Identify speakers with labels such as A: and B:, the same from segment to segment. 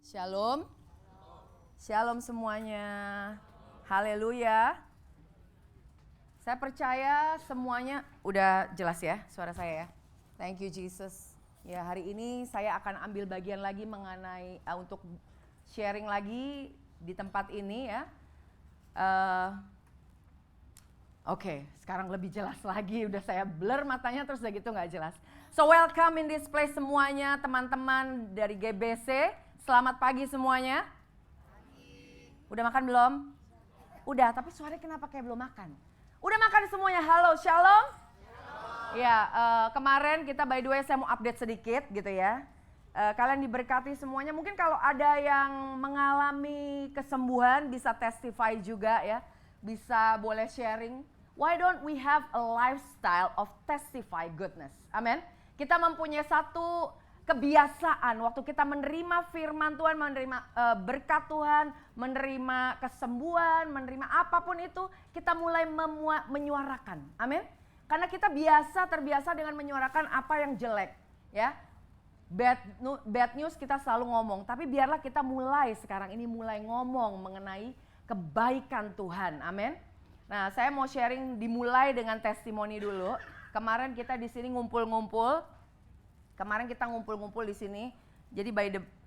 A: Shalom. Shalom semuanya. Haleluya. Saya percaya semuanya udah jelas ya suara saya ya. Thank you Jesus. Ya, hari ini saya akan ambil bagian lagi mengenai untuk sharing lagi di tempat ini ya. Oke, sekarang lebih jelas lagi. Udah saya blur matanya terus udah gitu nggak jelas. So welcome in this place semuanya teman-teman dari GBC. Selamat pagi semuanya. Udah makan belum? Udah, tapi suaranya kenapa kayak belum makan? Udah makan semuanya, halo, shalom. Ya, kemarin kita by the way saya mau update sedikit gitu ya. Kalian diberkati semuanya, mungkin kalau ada yang mengalami kesembuhan bisa testify juga ya. Bisa boleh sharing. Why don't we have a lifestyle of testify goodness? Amin. Kita mempunyai satu kebiasaan waktu kita menerima firman Tuhan, menerima berkat Tuhan, menerima kesembuhan, menerima apapun itu, kita mulai menyuarakan. Amin. Karena kita terbiasa dengan menyuarakan apa yang jelek, ya. Bad news kita selalu ngomong, tapi biarlah kita mulai sekarang ini mulai ngomong mengenai kebaikan Tuhan. Amin. Nah, saya mau sharing dimulai dengan testimoni dulu. Kemarin kita di sini ngumpul-ngumpul. Kemarin kita ngumpul-ngumpul di sini. Jadi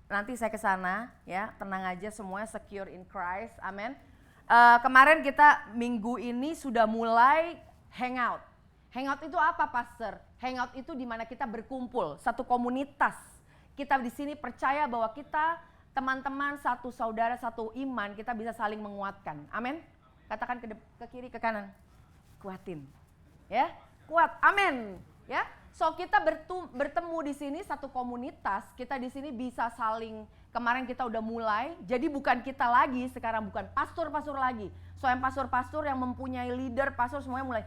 A: nanti saya ke sana ya, tenang aja semuanya secure in Christ. Amin. Kemarin kita minggu ini sudah mulai hangout. Hangout itu apa, Pastor? Hangout itu di mana kita berkumpul, satu komunitas. Kita di sini percaya bahwa kita teman-teman, satu saudara, satu iman, kita bisa saling menguatkan. Amin. Katakan ke kiri, ke kanan. Kuatin. Ya, kuat. Amin. Ya. So kita bertemu di sini satu komunitas, kita di sini bisa saling, kemarin kita udah mulai, jadi bukan kita lagi, sekarang bukan pastor-pastor lagi. So yang pastor-pastor yang mempunyai leader, pastor semuanya mulai,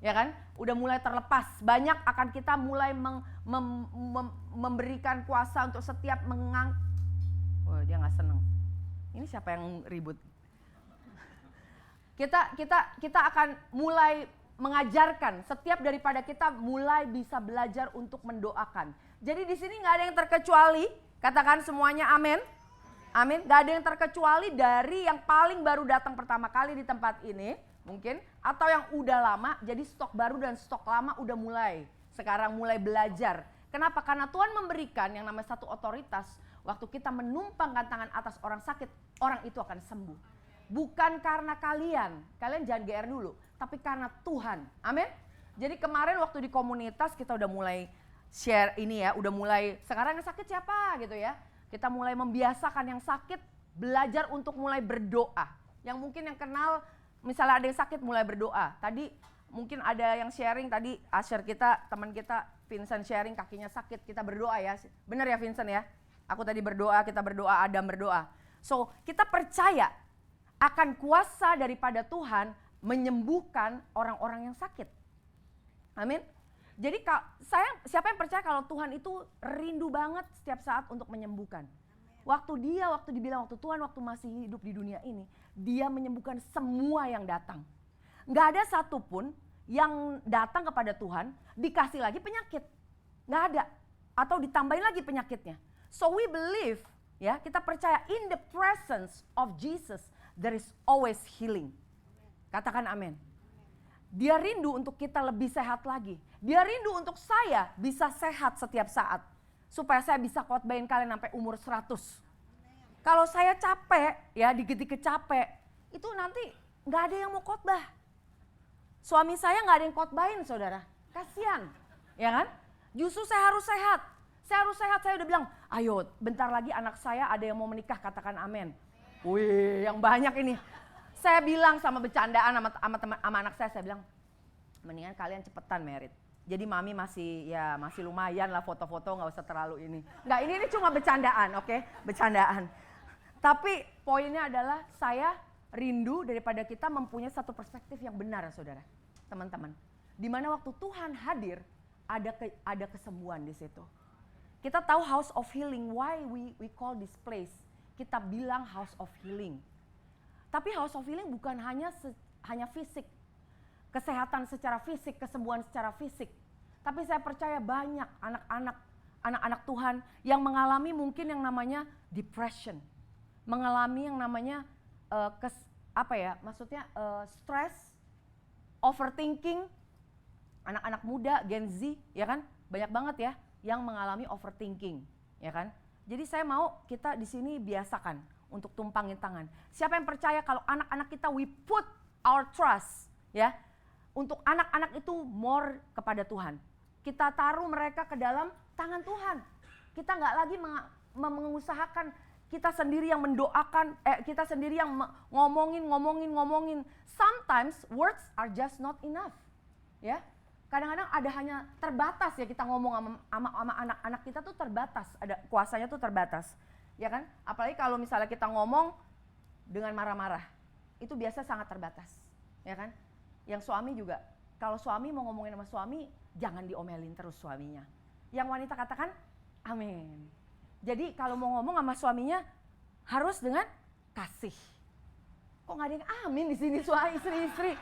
A: ya kan, udah mulai terlepas. Banyak akan kita mulai memberikan kuasa untuk setiap oh dia gak seneng. Ini siapa yang ribut? Kita akan mulai mengajarkan, setiap daripada kita mulai bisa belajar untuk mendoakan. Jadi di sini nggak ada yang terkecuali, katakan semuanya amin. Amin, nggak ada yang terkecuali dari yang paling baru datang pertama kali di tempat ini, mungkin, atau yang udah lama, jadi stok baru dan stok lama udah mulai, sekarang mulai belajar. Kenapa? Karena Tuhan memberikan yang namanya satu otoritas, waktu kita menumpangkan tangan atas orang sakit, orang itu akan sembuh. Bukan karena kalian jangan GR dulu, tapi karena Tuhan. Amin. Jadi kemarin waktu di komunitas kita udah mulai share ini ya, udah mulai sekarang yang sakit siapa gitu ya. Kita mulai membiasakan yang sakit belajar untuk mulai berdoa. Yang mungkin yang kenal misalnya ada yang sakit mulai berdoa. Tadi mungkin ada yang sharing tadi Asher kita, teman kita Vincent sharing kakinya sakit, kita berdoa ya. Benar ya Vincent ya? Aku tadi berdoa, kita berdoa, Adam berdoa. So kita percaya akan kuasa daripada Tuhan menyembuhkan orang-orang yang sakit. Amin. Jadi siapa yang percaya kalau Tuhan itu rindu banget setiap saat untuk menyembuhkan. Waktu dibilang waktu Tuhan waktu masih hidup di dunia ini, dia menyembuhkan semua yang datang. Gak ada satupun yang datang kepada Tuhan dikasih lagi penyakit. Gak ada. Atau ditambahin lagi penyakitnya. So we believe, ya, kita percaya in the presence of Jesus there is always healing. Katakan amin. Dia rindu untuk kita lebih sehat lagi. Dia rindu untuk saya bisa sehat setiap saat. Supaya saya bisa khotbahin kalian sampai umur 100. Kalau saya capek, ya dikit-dikit capek, itu nanti gak ada yang mau khotbah. Suami saya gak ada yang khotbahin saudara. Kasian, ya kan? Justru saya harus sehat. Saya udah bilang, ayo bentar lagi anak saya ada yang mau menikah, katakan amin. Wih, yang banyak ini. Saya bilang sama bercandaan sama anak saya bilang, mendingan kalian cepetan merit. Jadi mami masih lumayan lah foto-foto, nggak usah terlalu ini. Nggak, ini cuma bercandaan, oke? Bercandaan. Tapi poinnya adalah saya rindu daripada kita mempunyai satu perspektif yang benar, saudara, teman-teman. Dimana waktu Tuhan hadir, ada kesembuhan di situ. Kita tahu house of healing, why we call this place. Kita bilang house of healing. Tapi house of healing bukan hanya fisik. Kesehatan secara fisik, kesembuhan secara fisik. Tapi saya percaya banyak anak-anak anak-anak Tuhan yang mengalami mungkin yang namanya depression, mengalami yang namanya stres, overthinking, anak-anak muda, Gen Z, ya kan, banyak banget ya yang mengalami overthinking, ya kan. Jadi saya mau kita di sini biasakan untuk tumpangin tangan. Siapa yang percaya kalau anak-anak kita we put our trust, ya, untuk anak-anak itu more kepada Tuhan. Kita taruh mereka ke dalam tangan Tuhan. Kita nggak lagi mengusahakan kita sendiri yang mendoakan, kita sendiri yang ngomongin. Sometimes words are just not enough, ya. Kadang-kadang ada hanya terbatas ya kita ngomong sama anak-anak kita tuh terbatas, ada kuasanya tuh terbatas, ya kan? Apalagi kalau misalnya kita ngomong dengan marah-marah, itu biasa sangat terbatas, ya kan? Yang suami juga, kalau suami mau ngomongin sama suami, jangan diomelin terus suaminya. Yang wanita katakan, amin. Jadi kalau mau ngomong sama suaminya harus dengan kasih. Kok nggak ada yang amin di sini suami istri-istri?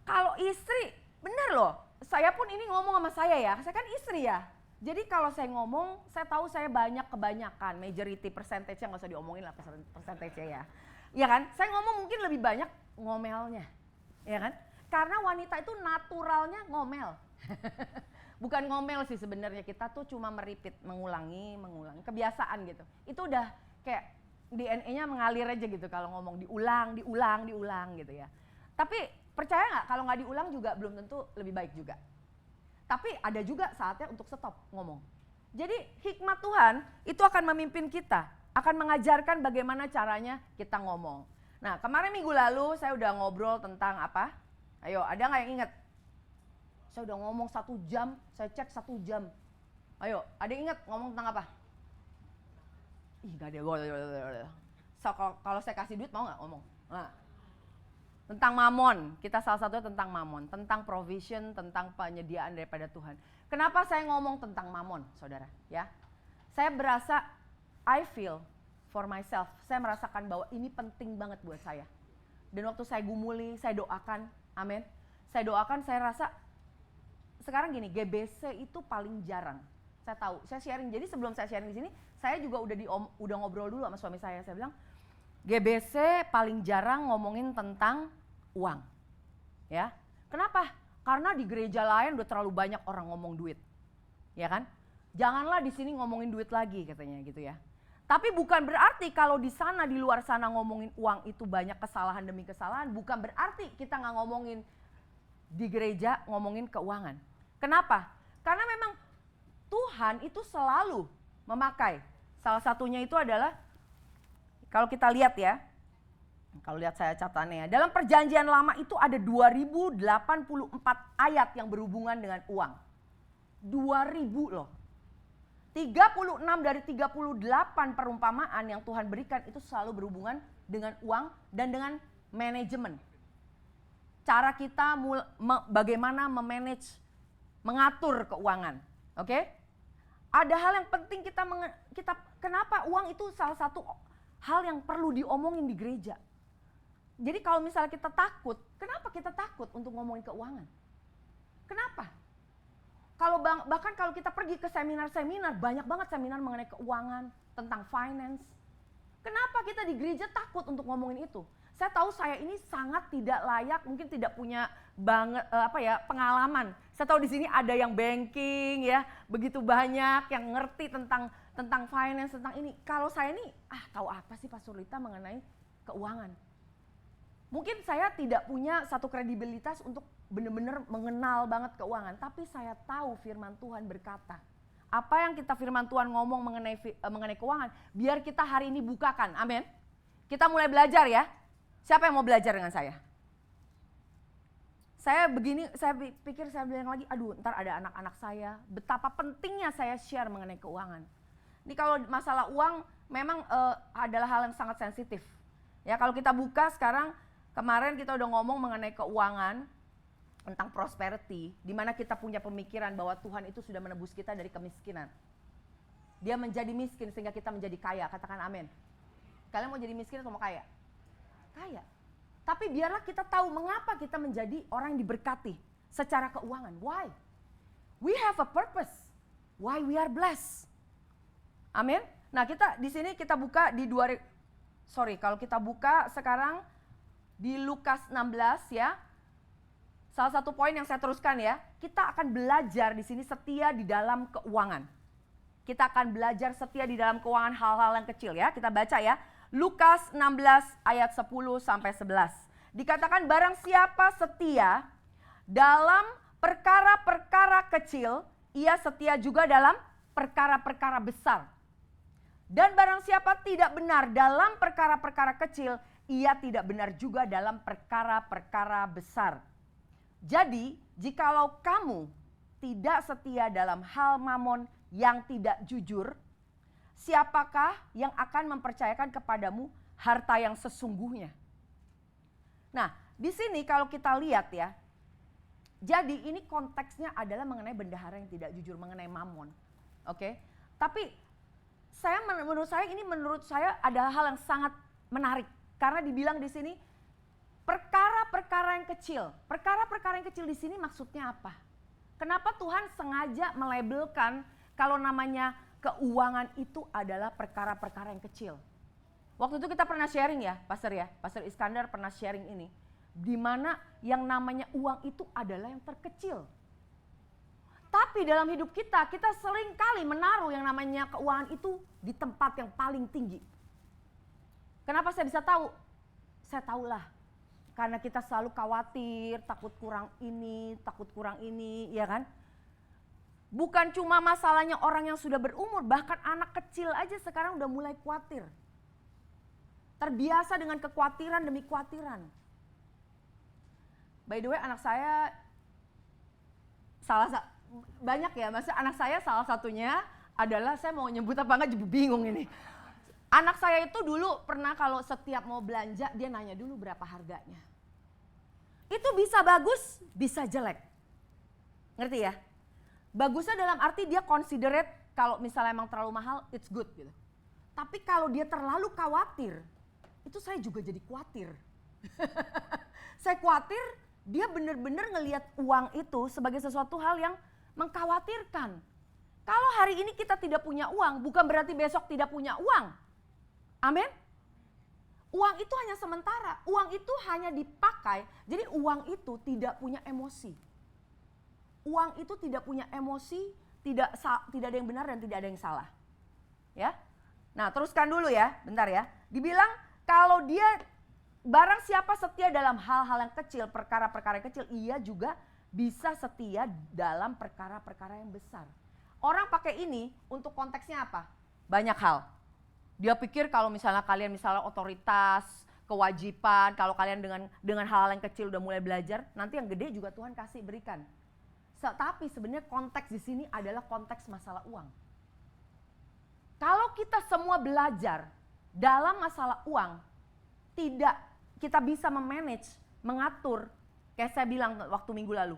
A: Kalau istri, bener loh. Saya pun ini ngomong sama saya ya. Saya kan istri ya. Jadi kalau saya ngomong, saya tahu saya kebanyakan, majority percentage-nya nggak usah diomongin lah percentage-nya ya. Iya kan? Saya ngomong mungkin lebih banyak ngomelnya, ya kan? Karena wanita itu naturalnya ngomel. Bukan ngomel sih sebenarnya, kita tuh cuma mengulangi, kebiasaan gitu. Itu udah kayak DNA-nya mengalir aja gitu kalau ngomong diulang gitu ya. Tapi percaya nggak kalau nggak diulang juga belum tentu lebih baik juga. Tapi ada juga saatnya untuk stop ngomong. Jadi hikmat Tuhan itu akan memimpin kita, akan mengajarkan bagaimana caranya kita ngomong. Nah kemarin minggu lalu saya udah ngobrol tentang apa? Ayo ada nggak yang ingat? Saya udah ngomong 1 jam, saya cek 1 jam. Ayo ada yang ingat ngomong tentang apa? Ih gak ada, so, kalau saya kasih duit mau gak ngomong? Nah, tentang mamon, kita salah satunya tentang mamon, tentang provision, tentang penyediaan daripada Tuhan. Kenapa saya ngomong tentang mamon, saudara? Ya, saya berasa, I feel for myself, saya merasakan bahwa ini penting banget buat saya. Dan waktu saya gumuli, saya doakan, amin. Saya doakan, saya rasa, sekarang gini, GBC itu paling jarang. Saya tahu, saya sharing. Jadi sebelum saya sharing di sini, saya juga udah ngobrol dulu sama suami saya. Saya bilang, GBC paling jarang ngomongin tentang uang. Ya. Kenapa? Karena di gereja lain udah terlalu banyak orang ngomong duit. Ya kan? Janganlah di sini ngomongin duit lagi katanya gitu ya. Tapi bukan berarti kalau di sana, di luar sana ngomongin uang itu banyak kesalahan demi kesalahan. Bukan berarti kita nggak ngomongin di gereja ngomongin keuangan. Kenapa? Karena memang Tuhan itu selalu memakai. Salah satunya itu adalah, kalau kita lihat ya, kalau lihat saya catatannya ya, dalam perjanjian lama itu ada 2084 ayat yang berhubungan dengan uang. 2000 loh. 36 dari 38 perumpamaan yang Tuhan berikan itu selalu berhubungan dengan uang dan dengan manajemen. Cara kita bagaimana memanage, mengatur keuangan. Oke? Ada hal yang penting kita kenapa uang itu salah satu hal yang perlu diomongin di gereja. Jadi kalau misalnya kita takut, kenapa kita takut untuk ngomongin keuangan? Kenapa? Bahkan kalau kita pergi ke seminar-seminar, banyak banget seminar mengenai keuangan, tentang finance. Kenapa kita di gereja takut untuk ngomongin itu? Saya tahu saya ini sangat tidak layak, mungkin tidak punya pengalaman. Saya tahu di sini ada yang banking ya, begitu banyak yang ngerti tentang finance, tentang ini. Kalau saya ini, tahu apa sih Pastor Lita mengenai keuangan? Mungkin saya tidak punya satu kredibilitas untuk benar-benar mengenal banget keuangan, tapi saya tahu firman Tuhan berkata, apa yang kita firman Tuhan ngomong mengenai keuangan, biar kita hari ini bukakan, amin. Kita mulai belajar ya. Siapa yang mau belajar dengan saya? Saya pikir saya bilang lagi, aduh ntar ada anak-anak saya, betapa pentingnya saya share mengenai keuangan. Ini kalau masalah uang memang adalah hal yang sangat sensitif. Ya kalau kita buka sekarang, kemarin kita udah ngomong mengenai keuangan, tentang prosperity, di mana kita punya pemikiran bahwa Tuhan itu sudah menebus kita dari kemiskinan. Dia menjadi miskin sehingga kita menjadi kaya, katakan amin. Kalian mau jadi miskin atau mau kaya? Kaya. Tapi biarlah kita tahu mengapa kita menjadi orang yang diberkati secara keuangan. Why? We have a purpose. why we are blessed. Amin. Nah, kita di sini kita buka di kalau kita buka sekarang di Lukas 16 ya. Salah satu poin yang saya teruskan ya, kita akan belajar di sini setia di dalam keuangan. Kita akan belajar setia di dalam keuangan hal-hal yang kecil ya. Kita baca ya. Lukas 16 ayat 10 sampai 11. Dikatakan barang siapa setia dalam perkara-perkara kecil, ia setia juga dalam perkara-perkara besar. Dan barang siapa tidak benar dalam perkara-perkara kecil, ia tidak benar juga dalam perkara-perkara besar. Jadi, jikalau kamu tidak setia dalam hal mamon yang tidak jujur, siapakah yang akan mempercayakan kepadamu harta yang sesungguhnya? Nah, di sini kalau kita lihat ya, jadi ini konteksnya adalah mengenai bendahara yang tidak jujur, mengenai mamon. Oke? Tapi menurut saya adalah hal yang sangat menarik karena dibilang di sini perkara-perkara yang kecil. Perkara-perkara yang kecil di sini maksudnya apa? Kenapa Tuhan sengaja melabelkan kalau namanya keuangan itu adalah perkara-perkara yang kecil? Waktu itu kita pernah sharing ya, Pastor Iskandar pernah sharing ini. Di mana yang namanya uang itu adalah yang terkecil. Tapi dalam hidup kita sering kali menaruh yang namanya keuangan itu di tempat yang paling tinggi. Kenapa saya bisa tahu? Saya tahulah. Karena kita selalu khawatir, takut kurang ini, ya kan? Bukan cuma masalahnya orang yang sudah berumur, bahkan anak kecil aja sekarang udah mulai khawatir. Terbiasa dengan kekhawatiran demi kekhawatiran. By the way, anak saya banyak ya, maksudnya anak saya salah satunya adalah, saya mau nyebut apa enggak, bingung ini. Anak saya itu dulu pernah kalau setiap mau belanja, dia nanya dulu berapa harganya. Itu bisa bagus, bisa jelek. Ngerti ya? Bagusnya dalam arti dia considerate kalau misalnya emang terlalu mahal, it's good gitu. Tapi kalau dia terlalu khawatir, itu saya juga jadi khawatir. Saya khawatir dia benar-benar ngelihat uang itu sebagai sesuatu hal yang mengkhawatirkan. Kalau hari ini kita tidak punya uang, bukan berarti besok tidak punya uang. Amin? Uang itu hanya sementara, uang itu hanya dipakai, jadi uang itu tidak punya emosi. Uang itu tidak punya emosi, tidak ada yang benar dan tidak ada yang salah. Ya. Nah, teruskan dulu ya, bentar ya. Dibilang kalau dia barang siapa setia dalam hal-hal yang kecil, perkara-perkara yang kecil, ia juga bisa setia dalam perkara-perkara yang besar. Orang pakai ini untuk konteksnya apa? Banyak hal. Dia pikir kalau misalnya kalian otoritas, kewajiban, kalau kalian dengan hal-hal yang kecil udah mulai belajar, nanti yang gede juga Tuhan kasih berikan. Tapi sebenarnya konteks di sini adalah konteks masalah uang. Kalau kita semua belajar dalam masalah uang, kita bisa memanage, mengatur, kayak saya bilang waktu minggu lalu,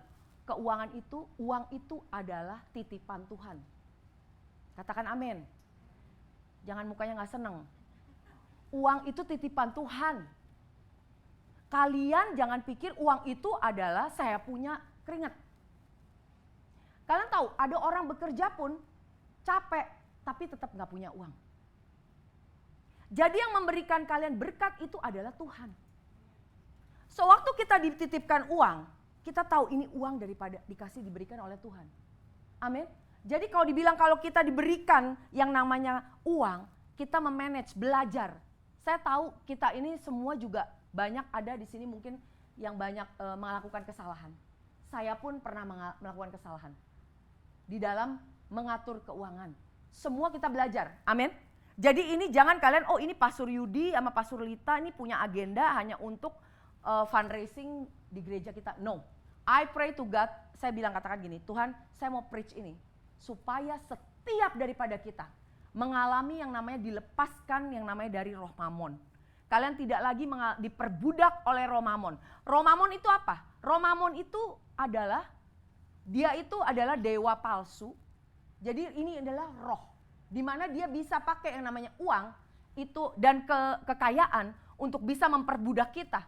A: uang itu adalah titipan Tuhan. Katakan amin. Jangan mukanya gak seneng. Uang itu titipan Tuhan. Kalian jangan pikir uang itu adalah saya punya keringat. Kalian tahu ada orang bekerja pun capek tapi tetap gak punya uang. Jadi yang memberikan kalian berkat itu adalah Tuhan. Sewaktu kita dititipkan uang, kita tahu ini uang daripada diberikan oleh Tuhan. Amin. Jadi kalau dibilang kalau kita diberikan yang namanya uang, kita memanage, belajar. Saya tahu kita ini semua juga banyak ada di sini mungkin yang banyak melakukan kesalahan. Saya pun pernah melakukan kesalahan di dalam mengatur keuangan. Semua kita belajar, amin. Jadi ini jangan kalian, ini Pastor Yudi sama Pastor Lita ini punya agenda hanya untuk fundraising di gereja kita. No, I pray to God, saya bilang katakan gini, Tuhan saya mau preach ini. Supaya setiap daripada kita mengalami yang namanya dilepaskan yang namanya dari roh mamon. Kalian tidak lagi diperbudak oleh roh mamon. Roh mamon itu apa? Roh mamon itu adalah, dia itu adalah dewa palsu. Jadi ini adalah roh. Di mana dia bisa pakai yang namanya uang itu dan kekayaan untuk bisa memperbudak kita.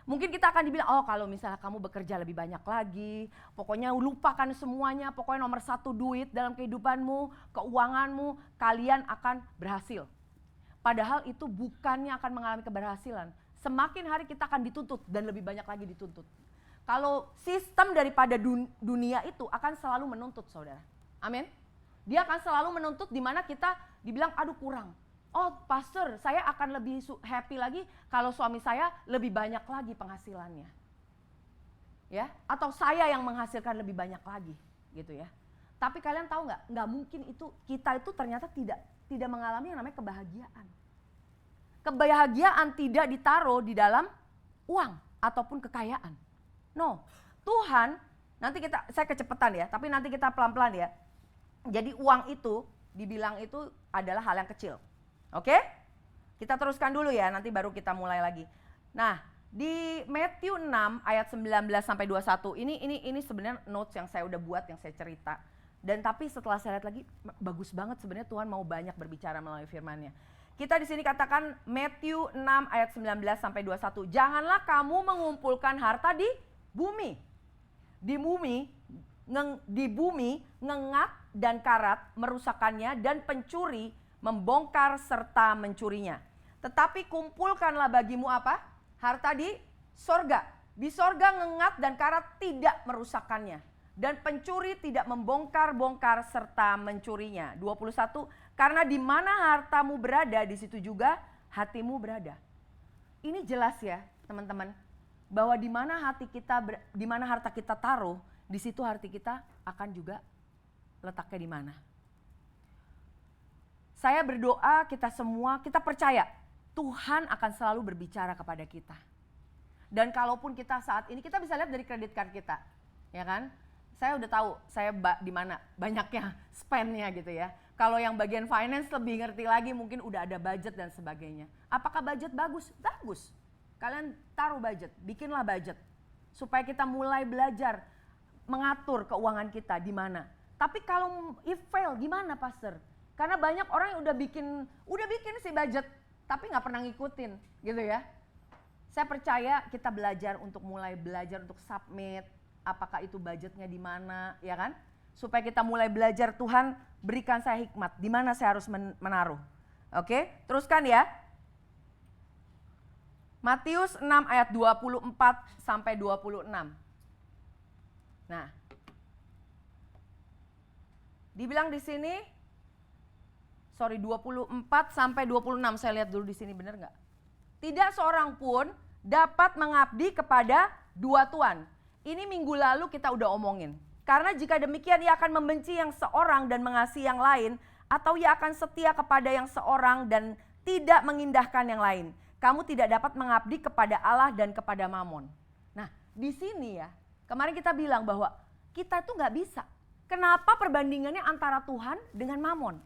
A: Mungkin kita akan dibilang, oh kalau misalnya kamu bekerja lebih banyak lagi, pokoknya lupakan semuanya, pokoknya nomor satu duit dalam kehidupanmu, keuanganmu, kalian akan berhasil. Padahal itu bukannya akan mengalami keberhasilan. Semakin hari kita akan dituntut dan lebih banyak lagi dituntut. Kalau sistem daripada dunia itu akan selalu menuntut, saudara. Amin. Dia akan selalu menuntut di mana kita dibilang, aduh kurang. Oh pastor, saya akan lebih happy lagi kalau suami saya lebih banyak lagi penghasilannya. Ya, atau saya yang menghasilkan lebih banyak lagi, gitu ya. Tapi kalian tahu nggak mungkin itu, kita itu ternyata tidak mengalami yang namanya kebahagiaan. Kebahagiaan tidak ditaruh di dalam uang ataupun kekayaan. No, Tuhan, saya kecepatan ya, tapi nanti kita pelan-pelan ya. Jadi uang itu, dibilang itu adalah hal yang kecil. Oke? Kita teruskan dulu ya, nanti baru kita mulai lagi. Nah, di Matius 6 ayat 19 sampai 21, ini sebenarnya notes yang saya udah buat, yang saya cerita. Dan tapi setelah saya lihat lagi, bagus banget sebenarnya Tuhan mau banyak berbicara melalui firman-Nya. Kita di sini katakan Matius 6 ayat 19 sampai 21. Janganlah kamu mengumpulkan harta di bumi. Di bumi ngengak dan karat merusakkannya dan pencuri membongkar serta mencurinya. Tetapi kumpulkanlah bagimu apa? Harta di sorga. Di sorga ngengak dan karat tidak merusakkannya. Dan pencuri tidak membongkar-bongkar serta mencurinya. 21, karena di mana hartamu berada, di situ juga hatimu berada. Ini jelas ya teman-teman, bahwa di mana harta kita taruh, di situ hati kita akan juga letaknya di mana. Saya berdoa kita semua, kita percaya Tuhan akan selalu berbicara kepada kita. Dan kalaupun kita saat ini, kita bisa lihat dari kredit card kita, ya kan? Saya udah tahu saya di mana banyaknya spend-nya gitu ya. Kalau yang bagian finance lebih ngerti lagi, mungkin udah ada budget dan sebagainya. Apakah budget bagus? Bagus. Kalian taruh budget, bikinlah budget. Supaya kita mulai belajar mengatur keuangan kita di mana. Tapi kalau if fail gimana pastor? Karena banyak orang yang udah bikin sih budget, tapi nggak pernah ngikutin gitu ya. Saya percaya kita mulai belajar untuk submit, apakah itu budgetnya di mana, ya kan? Supaya kita mulai belajar, Tuhan berikan saya hikmat, di mana saya harus menaruh. Oke, teruskan ya. Matius 6 ayat 24 sampai 26. Nah, dibilang di sini, 24 sampai 26, saya lihat dulu di sini benar nggak? Tidak seorang pun dapat mengabdi kepada dua tuan. Ini minggu lalu kita udah omongin. Karena jika demikian ia akan membenci yang seorang dan mengasihi yang lain, atau ia akan setia kepada yang seorang dan tidak mengindahkan yang lain. Kamu tidak dapat mengabdi kepada Allah dan kepada Mamon. Nah, di sini ya, kemarin kita bilang bahwa kita tuh nggak bisa. Kenapa perbandingannya antara Tuhan dengan Mamon?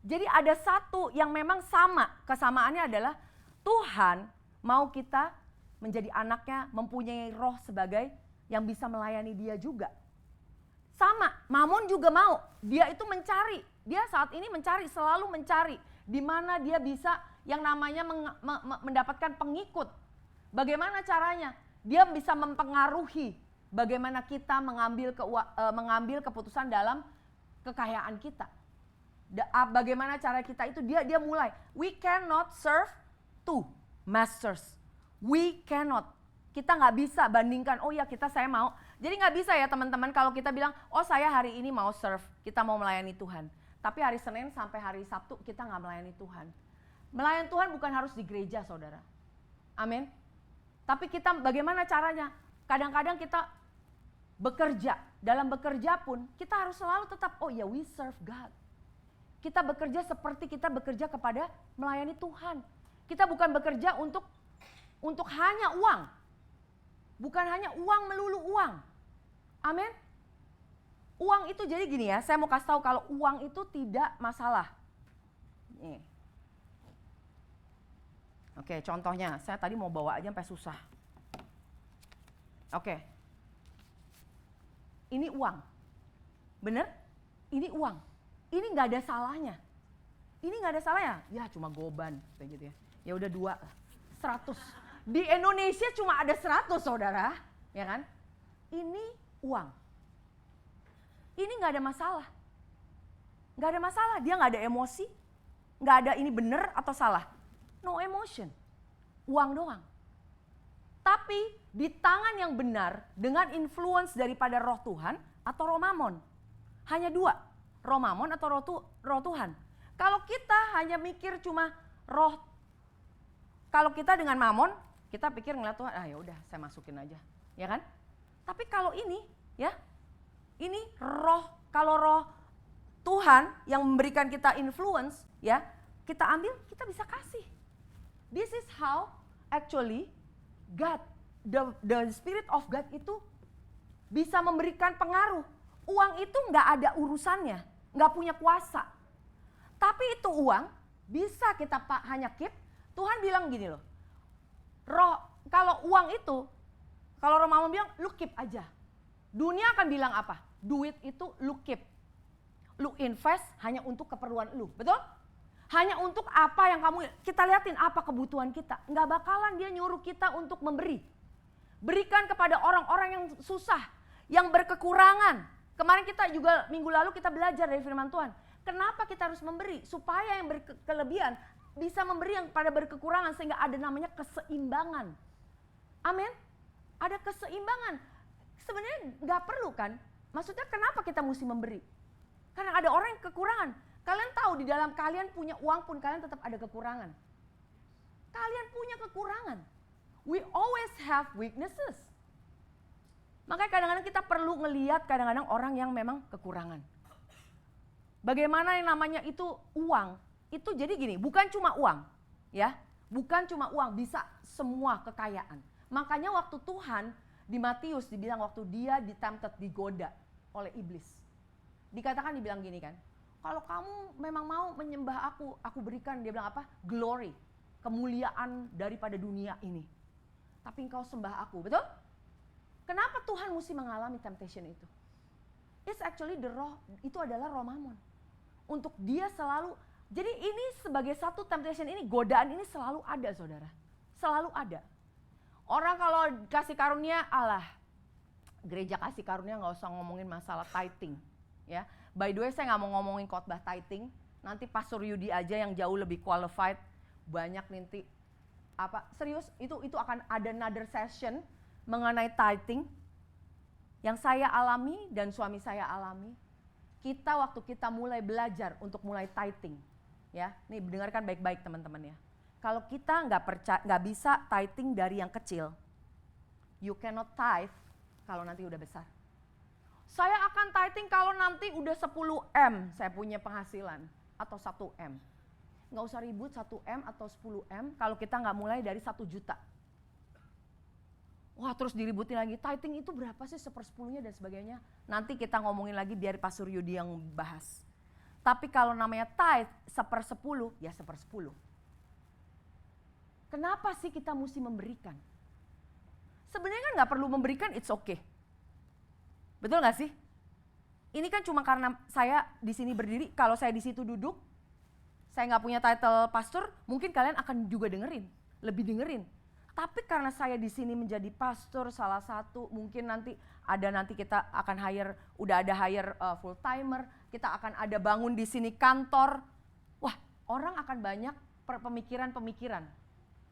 A: Jadi ada satu yang memang sama, kesamaannya adalah Tuhan mau kita menjadi anaknya, mempunyai roh sebagai yang bisa melayani dia juga. Sama, Mamon juga mau, dia itu mencari, dia saat ini mencari, selalu mencari di mana dia bisa yang namanya mendapatkan pengikut. Bagaimana caranya? Dia bisa mempengaruhi bagaimana kita mengambil keputusan dalam kekayaan kita. Bagaimana cara kita itu, dia mulai. We cannot serve two masters. We cannot. Kita nggak bisa bandingkan, oh ya saya mau. Jadi nggak bisa ya teman-teman kalau kita bilang, oh saya hari ini mau serve, kita mau melayani Tuhan. Tapi hari Senin sampai hari Sabtu kita nggak melayani Tuhan. Melayani Tuhan bukan harus di gereja saudara. Amin. Tapi kita bagaimana caranya? Kadang-kadang kita bekerja, dalam bekerja pun kita harus selalu tetap, oh ya we serve God. Kita bekerja seperti kita bekerja kepada melayani Tuhan. Kita bukan bekerja untuk hanya uang. Bukan hanya uang melulu uang. Amin. Uang itu jadi gini ya, saya mau kasih tahu kalau uang itu tidak masalah. Nih. Oke, contohnya saya tadi mau bawa aja sampai susah. Oke. Ini uang. Bener? Ini uang. Ini nggak ada salahnya. Ini nggak ada salahnya. Ya cuma goban kayak gitu ya. Ya udah 2, 100. Di Indonesia cuma ada 100 saudara, ya kan? Ini uang. Ini nggak ada masalah. Nggak ada masalah, dia nggak ada emosi. Nggak ada ini benar atau salah. No emotion. Uang doang. Tapi di tangan yang benar dengan influence daripada roh Tuhan atau roh mamon. Hanya 2, roh mamon atau roh Tuhan. Kalau kita hanya mikir cuma roh, kalau kita dengan mamon, kita pikir ngeliat Tuhan, ya udah saya masukin aja, ya kan? Tapi kalau ini, ya, ini roh, kalau roh Tuhan yang memberikan kita influence, ya, kita ambil, kita bisa kasih. This is how actually God, the Spirit of God itu bisa memberikan pengaruh. Uang itu nggak ada urusannya, nggak punya kuasa. Tapi itu uang bisa kita hanya keep. Tuhan bilang gini loh, roh kalau uang itu, kalau roh mamon bilang lu keep aja. Dunia akan bilang apa? Duit itu lu keep. Lu invest hanya untuk keperluan lu, betul? Hanya untuk apa yang kita liatin apa kebutuhan kita. Nggak bakalan dia nyuruh kita untuk memberi. Berikan kepada orang-orang yang susah, yang berkekurangan. Kemarin kita juga minggu lalu kita belajar dari firman Tuhan. Kenapa kita harus memberi? Supaya yang berkelebihan bisa memberi yang pada berkekurangan sehingga ada namanya keseimbangan. Amin. Ada keseimbangan. Sebenarnya nggak perlu kan? Maksudnya kenapa kita mesti memberi? Karena ada orang yang kekurangan. Kalian tahu di dalam kalian punya uang pun kalian tetap ada kekurangan. Kalian punya kekurangan. We always have weaknesses. Makanya kadang-kadang kita perlu ngelihat kadang-kadang orang yang memang kekurangan. Bagaimana yang namanya itu uang, itu jadi gini, bukan cuma uang, ya, bukan cuma uang, bisa semua kekayaan. Makanya waktu Tuhan di Matius dibilang waktu dia digoda oleh iblis. Dibilang gini kan, kalau kamu memang mau menyembah aku berikan, dia bilang apa? Glory, kemuliaan daripada dunia ini. Tapi engkau sembah aku, betul? Kenapa Tuhan mesti mengalami temptation itu? It's actually the roh, itu adalah roh mamon. Untuk dia selalu, jadi ini sebagai satu temptation ini, godaan ini selalu ada saudara. Selalu ada. Orang kalau kasih karunia, gereja kasih karunia gak usah ngomongin masalah tithing. Ya, by the way saya nggak mau ngomongin khotbah tithing, nanti Pastor Yudi aja yang jauh lebih qualified, banyak nanti serius itu akan ada another session mengenai tithing yang saya alami dan suami saya alami. Kita waktu kita mulai belajar untuk mulai tithing, ya, nih dengarkan baik-baik teman-teman ya. Kalau kita nggak bisa tithing dari yang kecil, you cannot tithe kalau nanti udah besar. Saya akan tithing kalau nanti udah 10 M saya punya penghasilan atau 1 M. Nggak usah ribut 1 M atau 10 M kalau kita nggak mulai dari 1 juta. Wah terus diributin lagi, tithing itu berapa sih 1/10-nya dan sebagainya. Nanti kita ngomongin lagi biar Pastor Yudi yang bahas. Tapi kalau namanya tithe 1/10 ya 1/10. Kenapa sih kita mesti memberikan? Sebenarnya kan nggak perlu memberikan, it's okay. Betul nggak sih? Ini kan cuma karena saya di sini berdiri, kalau saya di situ duduk, saya nggak punya title pastor, mungkin kalian akan juga lebih dengerin. Tapi karena saya di sini menjadi pastor salah satu, mungkin nanti kita akan udah ada hire full timer, kita akan ada bangun di sini kantor. Wah, orang akan banyak pemikiran-pemikiran.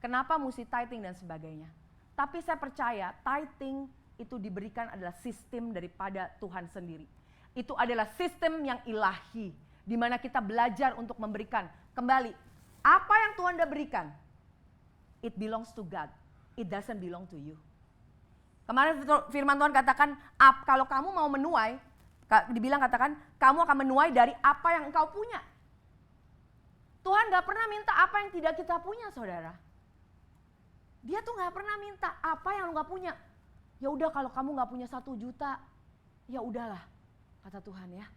A: Kenapa mesti tithing dan sebagainya. Tapi saya percaya tithing itu diberikan adalah sistem daripada Tuhan sendiri. Itu adalah sistem yang ilahi, di mana kita belajar untuk memberikan. Kembali, apa yang Tuhan udah berikan, it belongs to God, it doesn't belong to you. Kemarin firman Tuhan katakan, kalau kamu mau menuai, katakan, kamu akan menuai dari apa yang engkau punya. Tuhan gak pernah minta apa yang tidak kita punya saudara. Dia tuh gak pernah minta apa yang lu gak punya. Ya udah kalau kamu nggak punya 1 juta, ya udahlah kata Tuhan ya.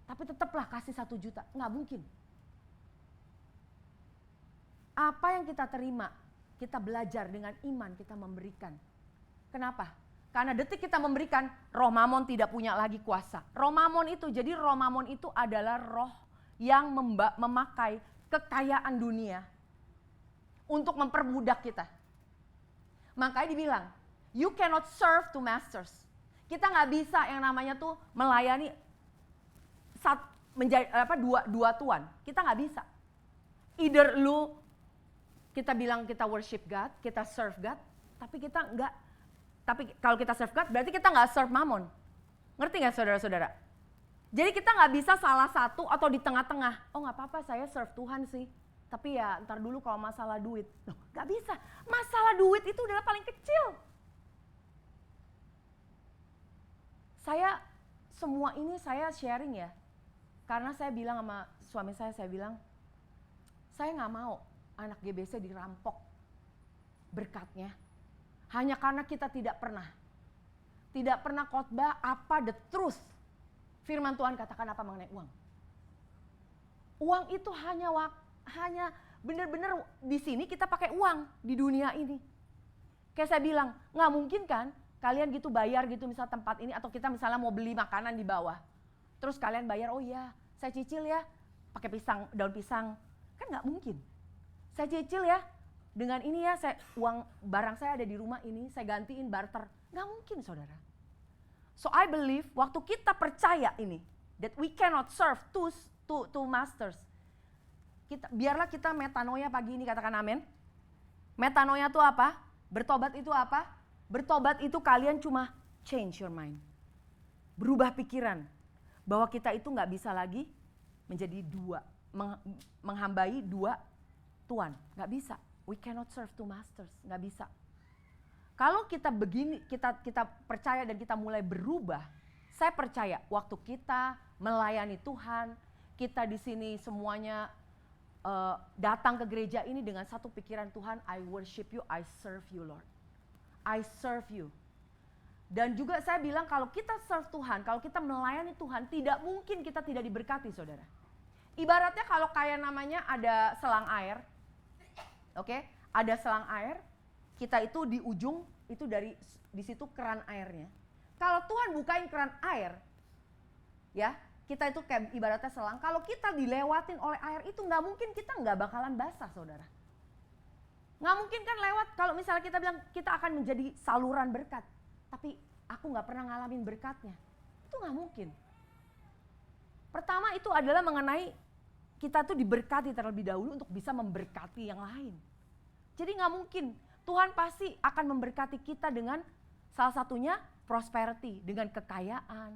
A: Tapi tetaplah kasih 1 juta, nggak mungkin. Apa yang kita terima, kita belajar dengan iman kita memberikan. Kenapa? Karena detik kita memberikan, roh mamon tidak punya lagi kuasa. Roh mamon itu adalah roh yang memakai kekayaan dunia untuk memperbudak kita. Makanya dibilang, you cannot serve two masters. Kita nggak bisa yang namanya tuh melayani dua tuan. Kita nggak bisa. Either kita bilang kita worship God, kita serve God, tapi kita nggak. Tapi kalau kita serve God, berarti kita nggak serve Mammon. Ngerti nggak saudara-saudara? Jadi kita nggak bisa salah satu atau di tengah-tengah. Oh nggak apa-apa, saya serve Tuhan sih. Tapi ya ntar dulu kalau masalah duit. Loh, nggak bisa. Masalah duit itu adalah paling kecil. Semua ini saya sharing ya. Karena saya bilang sama suami saya bilang, saya nggak mau anak GBC dirampok berkatnya. Hanya karena kita tidak pernah khotbah apa the truth. Firman Tuhan katakan apa mengenai uang. Uang itu hanya benar-benar di sini kita pakai uang di dunia ini. Kayak saya bilang, nggak mungkin kan kalian gitu bayar gitu misal tempat ini atau kita misalnya mau beli makanan di bawah. Terus kalian bayar, oh iya saya cicil ya pakai daun pisang. Kan nggak mungkin. Saya cicil ya dengan ini ya uang barang saya ada di rumah ini saya gantiin barter. Nggak mungkin saudara. So I believe waktu kita percaya ini that we cannot serve two masters. Biarlah kita metanoia pagi ini, katakan amin. Metanoia itu apa? Bertobat itu apa? Bertobat itu kalian cuma change your mind. Berubah pikiran. Bahwa kita itu gak bisa lagi menjadi menghambai dua tuan. Gak bisa. We cannot serve two masters. Gak bisa. Kalau kita begini, kita percaya dan kita mulai berubah. Saya percaya waktu kita melayani Tuhan, kita di sini semuanya datang ke gereja ini dengan satu pikiran, Tuhan, I worship you, I serve you Lord. I serve you. Dan juga saya bilang kalau kita serve Tuhan, kalau kita melayani Tuhan, tidak mungkin kita tidak diberkati saudara. Ibaratnya kalau kayak namanya ada selang air, oke? Ada selang air, kita itu di ujung, itu di situ keran airnya. Kalau Tuhan bukain keran air, ya, kita itu kayak ibaratnya selang, kalau kita dilewatin oleh air itu nggak mungkin kita nggak bakalan basah saudara. Nggak mungkin kan lewat, kalau misalnya kita bilang kita akan menjadi saluran berkat. Tapi aku nggak pernah ngalamin berkatnya. Itu nggak mungkin. Pertama itu adalah mengenai kita tuh diberkati terlebih dahulu untuk bisa memberkati yang lain. Jadi nggak mungkin, Tuhan pasti akan memberkati kita dengan salah satunya prosperity, dengan kekayaan,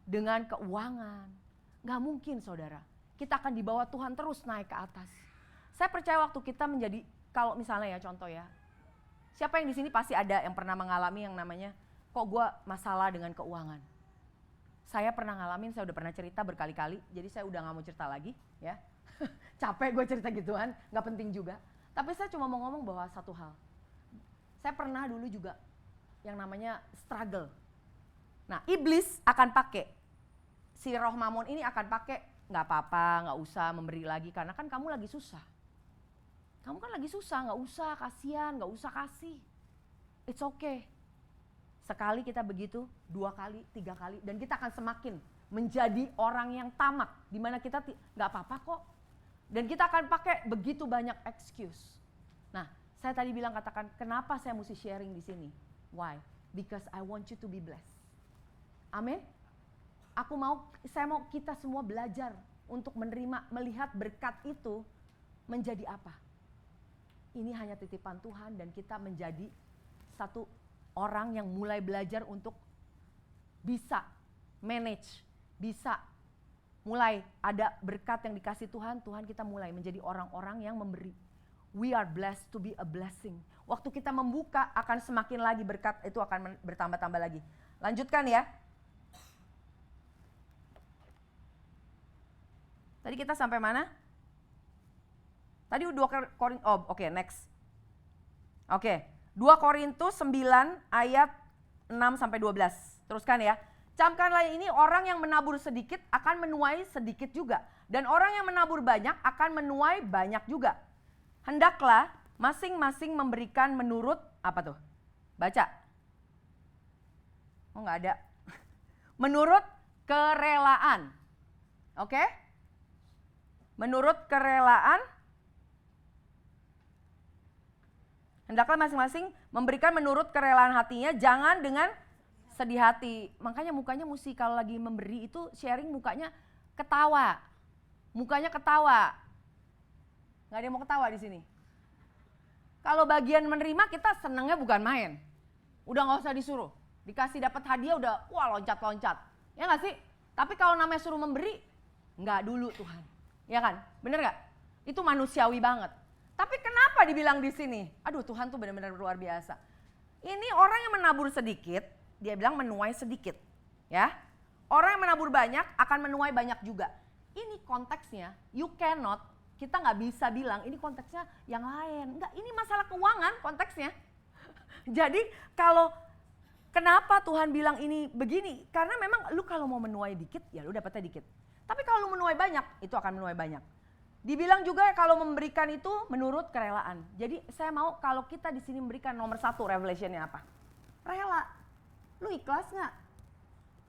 A: dengan keuangan. Nggak mungkin saudara, kita akan dibawa Tuhan terus naik ke atas. Saya percaya waktu kita menjadi, kalau misalnya ya contoh ya, siapa yang di sini pasti ada yang pernah mengalami yang namanya, kok gue masalah dengan keuangan. Saya pernah ngalamin, saya udah pernah cerita berkali-kali, jadi saya udah gak mau cerita lagi ya. Capek gue cerita gituan, gak penting juga. Tapi saya cuma mau ngomong bahwa satu hal. Saya pernah dulu juga yang namanya struggle. Nah iblis akan pakai, si roh Mammon ini akan pakai, gak apa-apa, gak usah memberi lagi karena kan kamu lagi susah. Kamu kan lagi susah, gak usah kasihan, gak usah kasih. It's okay. Sekali kita begitu, 2 kali, 3 kali, dan kita akan semakin menjadi orang yang tamak, di mana kita nggak apa-apa kok, dan kita akan pakai begitu banyak excuse. Nah, saya tadi bilang katakan, kenapa saya mesti sharing di sini? Why? Because I want you to be blessed. Amin. Saya mau kita semua belajar untuk melihat berkat itu menjadi apa. Ini hanya titipan Tuhan dan kita menjadi satu orang yang mulai belajar untuk bisa manage, bisa mulai ada berkat yang dikasih Tuhan, kita mulai menjadi orang-orang yang memberi. We are blessed to be a blessing. Waktu kita membuka akan semakin lagi berkat itu akan bertambah-tambah lagi. Lanjutkan ya. Tadi kita sampai mana? Tadi 2 Korintus, next. 2 Korintus 9 ayat 6 sampai 12. Teruskan ya. Camkanlah ini, orang yang menabur sedikit akan menuai sedikit juga. Dan orang yang menabur banyak akan menuai banyak juga. Hendaklah masing-masing memberikan menurut, apa tuh? Baca. Oh enggak ada. Menurut kerelaan. Oke? Menurut kerelaan. Hendaklah masing-masing memberikan menurut kerelaan hatinya, jangan dengan sedih hati. Makanya mukanya mesti kalau lagi memberi itu sharing mukanya ketawa. Mukanya ketawa. Nggak ada yang mau ketawa di sini. Kalau bagian menerima kita senangnya bukan main. Udah nggak usah disuruh. Dikasih dapat hadiah udah wah loncat-loncat. Ya nggak sih? Tapi kalau namanya suruh memberi, nggak dulu Tuhan. Ya kan? Bener nggak? Itu manusiawi banget. Tapi kenapa dibilang di sini? Aduh Tuhan tuh benar-benar luar biasa. Ini orang yang menabur sedikit, dia bilang menuai sedikit. Ya, orang yang menabur banyak akan menuai banyak juga. Ini konteksnya, you cannot, kita nggak bisa bilang ini konteksnya yang lain. Enggak, ini masalah keuangan konteksnya. Jadi kalau kenapa Tuhan bilang ini begini? Karena memang lu kalau mau menuai dikit, ya lu dapatnya dikit. Tapi kalau lu menuai banyak, itu akan menuai banyak. Dibilang juga kalau memberikan itu menurut kerelaan. Jadi saya mau kalau kita di sini memberikan nomor 1 revelationnya apa? Rela. Lu ikhlas nggak?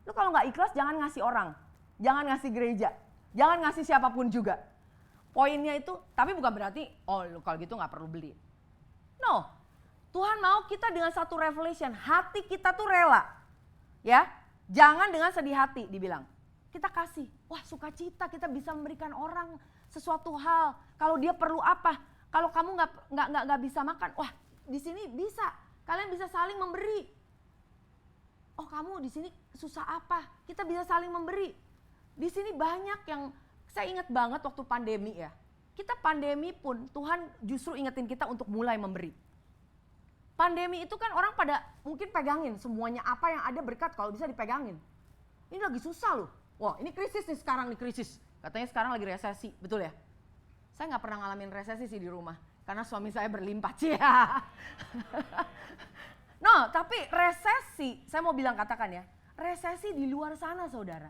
A: Lu kalau nggak ikhlas jangan ngasih orang, jangan ngasih gereja, jangan ngasih siapapun juga. Poinnya itu, tapi bukan berarti oh lu kalau gitu nggak perlu beli. No, Tuhan mau kita dengan satu revelation, hati kita tuh rela, ya. Jangan dengan sedih hati dibilang. Kita kasih, wah sukacita kita bisa memberikan orang sesuatu hal. Kalau dia perlu apa? Kalau kamu nggak bisa makan, wah di sini bisa. Kalian bisa saling memberi. Oh kamu di sini susah apa? Kita bisa saling memberi. Di sini banyak yang saya ingat banget waktu pandemi ya. Kita pandemi pun Tuhan justru ingetin kita untuk mulai memberi. Pandemi itu kan orang pada mungkin pegangin semuanya apa yang ada berkat kalau bisa dipegangin. Ini lagi susah loh. Wah ini krisis nih sekarang nih krisis. Katanya sekarang lagi resesi, betul ya? Saya nggak pernah ngalamin resesi sih di rumah, karena suami saya berlimpah ya. No, tapi resesi, saya mau bilang katakan ya, resesi di luar sana saudara.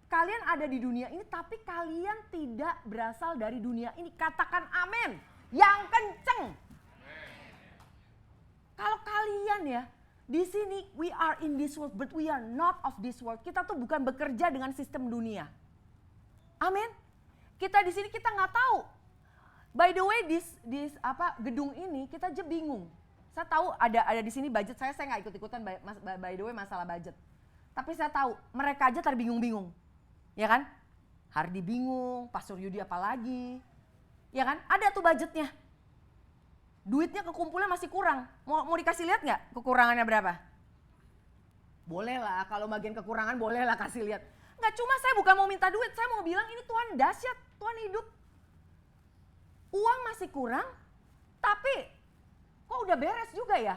A: Kalian ada di dunia ini, tapi kalian tidak berasal dari dunia ini. Katakan amin, yang kenceng. Kalau kalian ya, di sini we are in this world but we are not of this world. Kita tuh bukan bekerja dengan sistem dunia. Amin. Kita di sini kita nggak tahu. By the way, gedung ini kita aja bingung. Saya tahu ada di sini budget saya nggak ikut-ikutan by the way masalah budget. Tapi saya tahu mereka aja terbingung-bingung. Ya kan? Hardi bingung, Pastor Yudi apalagi. Ya kan? Ada tuh budgetnya. Duitnya kekumpulnya masih kurang. Mau dikasih lihat nggak kekurangannya berapa? Boleh lah, kalau bagian kekurangan boleh lah kasih lihat. Nggak, cuma saya bukan mau minta duit, saya mau bilang ini Tuhan dahsyat, Tuhan hidup. Uang masih kurang, tapi kok udah beres juga ya?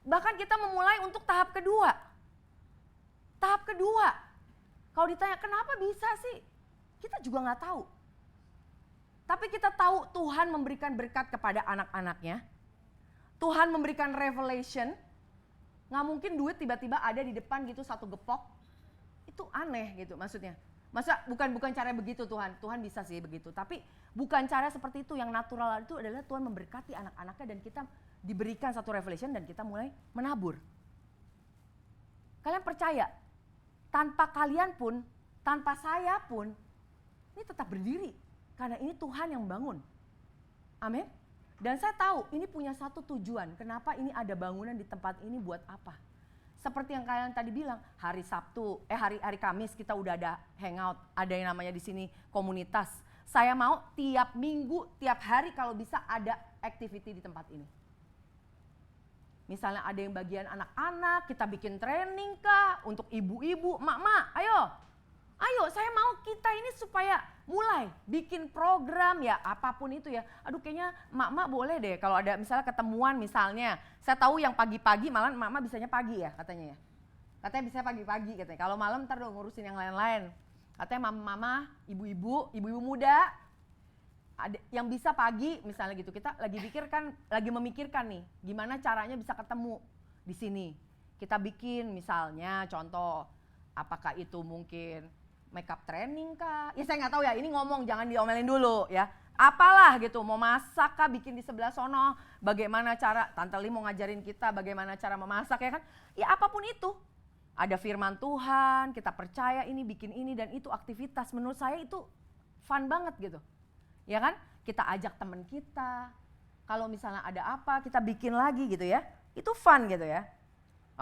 A: Bahkan kita memulai untuk tahap kedua. Tahap kedua. Kalau ditanya kenapa bisa sih? Kita juga nggak tahu. Tapi kita tahu Tuhan memberikan berkat kepada anak-anaknya. Tuhan memberikan revelation. Nggak mungkin duit tiba-tiba ada di depan gitu satu gepok. Itu aneh gitu maksudnya. Masa bukan cara begitu Tuhan. Tuhan bisa sih begitu. Tapi bukan cara seperti itu. Yang natural itu adalah Tuhan memberkati anak-anaknya dan kita diberikan satu revelation dan kita mulai menabur. Kalian percaya? Tanpa kalian pun, tanpa saya pun, ini tetap berdiri. Karena ini Tuhan yang bangun. Amin. Dan saya tahu ini punya satu tujuan. Kenapa ini ada bangunan di tempat ini buat apa? Seperti yang kalian tadi bilang, hari Sabtu, hari Kamis kita udah ada hangout. Ada yang namanya di sini komunitas. Saya mau tiap minggu, tiap hari kalau bisa ada activity di tempat ini. Misalnya ada yang bagian anak-anak, kita bikin training kah? Untuk ibu-ibu, mak-mak, ayo saya mau kita ini supaya mulai bikin program ya apapun itu ya. Aduh kayaknya mak-mak boleh deh kalau ada misalnya ketemuan misalnya. Saya tahu yang pagi-pagi malah mak-mak bisanya pagi ya katanya ya. Katanya bisa pagi-pagi katanya. Kalau malam ntar dong ngurusin yang lain-lain. Katanya mama, ibu-ibu muda ada yang bisa pagi misalnya gitu. Kita lagi memikirkan nih gimana caranya bisa ketemu di sini. Kita bikin misalnya contoh apakah itu mungkin makeup training kah? Ya saya nggak tahu ya, ini ngomong jangan diomelin dulu ya. Apalah gitu, mau masak kah bikin di sebelah sono, bagaimana cara, Tante Li mau ngajarin kita bagaimana cara memasak ya kan. Ya apapun itu, ada firman Tuhan, kita percaya ini, bikin ini dan itu aktivitas. Menurut saya itu fun banget gitu. Ya kan, kita ajak teman kita. Kalau misalnya ada apa, kita bikin lagi gitu ya. Itu fun gitu ya.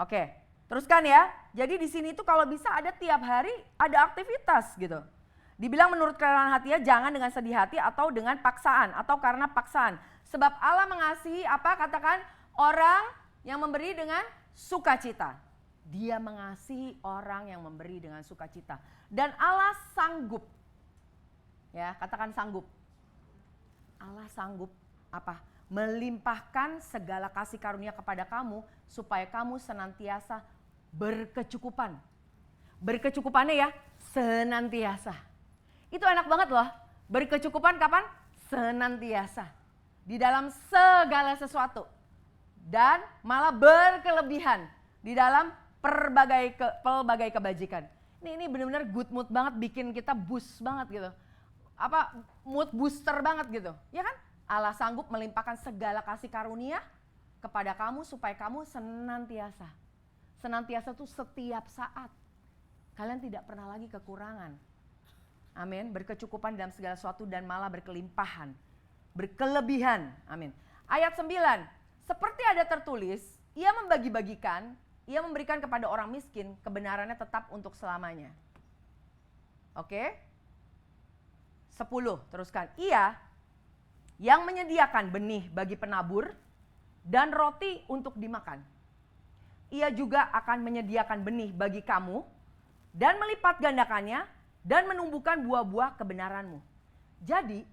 A: Oke, teruskan ya. Jadi di sini tuh kalau bisa ada tiap hari ada aktivitas gitu. Dibilang menurut kerelaan hatinya jangan dengan sedih hati atau dengan paksaan atau karena paksaan. Sebab Allah mengasihi apa? Katakan orang yang memberi dengan sukacita. Dia mengasihi orang yang memberi dengan sukacita. Dan Allah sanggup. Ya, katakan sanggup. Allah sanggup apa? Melimpahkan segala kasih karunia kepada kamu supaya kamu senantiasa berkecukupan. Berkecukupannya ya senantiasa. Itu enak banget loh. Berkecukupan kapan? Senantiasa. Di dalam segala sesuatu. Dan malah berkelebihan di dalam pelbagai kebajikan. Ini benar-benar good mood banget, bikin kita boost banget gitu. Apa mood booster banget gitu. Ya kan? Allah sanggup melimpahkan segala kasih karunia kepada kamu supaya kamu senantiasa. Senantiasa tuh setiap saat. Kalian tidak pernah lagi kekurangan. Amin. Berkecukupan dalam segala sesuatu dan malah berkelimpahan. Berkelebihan. Amin. Ayat 9. Seperti ada tertulis, ia membagi-bagikan, ia memberikan kepada orang miskin, kebenarannya tetap untuk selamanya. Oke. 10, teruskan. Ia yang menyediakan benih bagi penabur dan roti untuk dimakan. Ia juga akan menyediakan benih bagi kamu dan melipat gandakannya dan menumbuhkan buah-buah kebenaranmu. Jadi,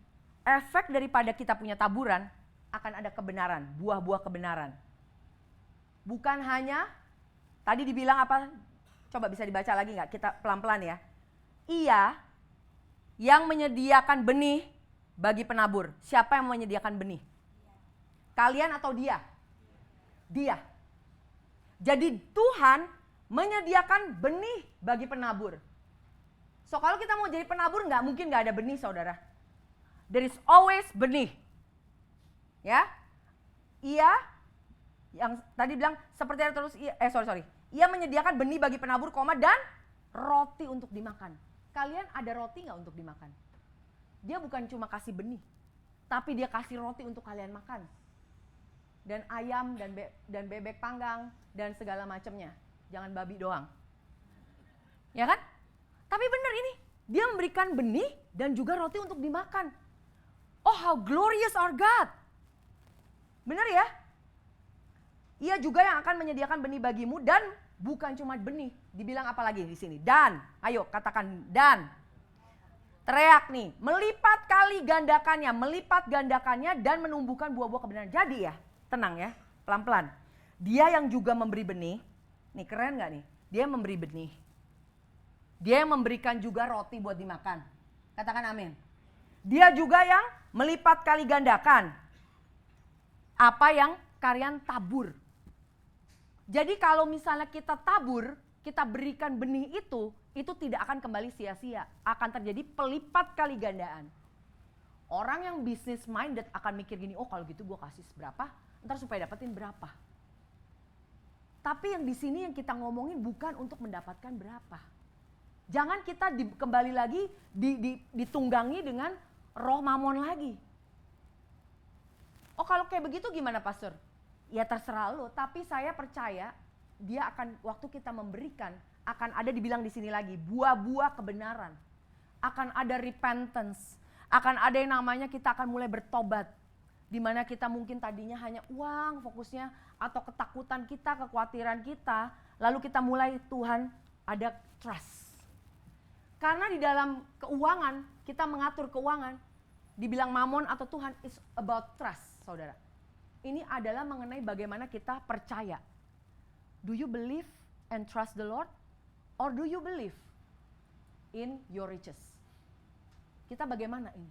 A: efek daripada kita punya taburan akan ada kebenaran, buah-buah kebenaran. Bukan hanya, tadi dibilang apa? Coba bisa dibaca lagi nggak? Kita pelan-pelan ya. Ia yang menyediakan benih bagi penabur. Siapa yang menyediakan benih? Kalian atau dia? Dia. Jadi Tuhan menyediakan benih bagi penabur. So kalau kita mau jadi penabur nggak mungkin nggak ada benih saudara. There is always benih. Ya, ia yang tadi bilang seperti ada terus ia menyediakan benih bagi penabur, dan roti untuk dimakan. Kalian ada roti nggak untuk dimakan? Dia bukan cuma kasih benih, tapi dia kasih roti untuk kalian makan. Dan ayam dan bebek panggang dan segala macamnya. Jangan babi doang. Ya kan? Tapi benar ini, dia memberikan benih dan juga roti untuk dimakan. Oh, how glorious our God. Benar ya? Ia juga yang akan menyediakan benih bagimu dan bukan cuma benih. Dibilang apa lagi di sini? Dan, ayo katakan dan. Teriak nih, melipat gandakannya dan menumbuhkan buah-buah kebenaran. Jadi ya, tenang ya, pelan-pelan. Dia yang juga memberi benih, nih keren gak nih? Dia memberi benih. Dia yang memberikan juga roti buat dimakan. Katakan amin. Dia juga yang melipat kali gandakan apa yang kalian tabur. Jadi kalau misalnya kita tabur, kita berikan benih itu tidak akan kembali sia-sia. Akan terjadi pelipat kali gandaan. Orang yang business minded akan mikir gini, oh kalau gitu gue kasih berapa, ntar supaya dapetin berapa. Tapi yang di sini yang kita ngomongin bukan untuk mendapatkan berapa. Jangan kita kembali lagi ditunggangi dengan roh mamon lagi. Oh kalau kayak begitu gimana pastor? Ya terserah lo, tapi saya percaya dia akan, waktu kita memberikan, akan ada dibilang di sini lagi, buah-buah kebenaran. Akan ada repentance, akan ada yang namanya kita akan mulai bertobat. Dimana kita mungkin tadinya hanya uang fokusnya, atau ketakutan kita, kekhawatiran kita, lalu kita mulai Tuhan ada trust. Karena di dalam keuangan, kita mengatur keuangan, dibilang mamon atau Tuhan is about trust, saudara. Ini adalah mengenai bagaimana kita percaya. Do you believe and trust the Lord? Or do you believe in your riches? Kita bagaimana ini?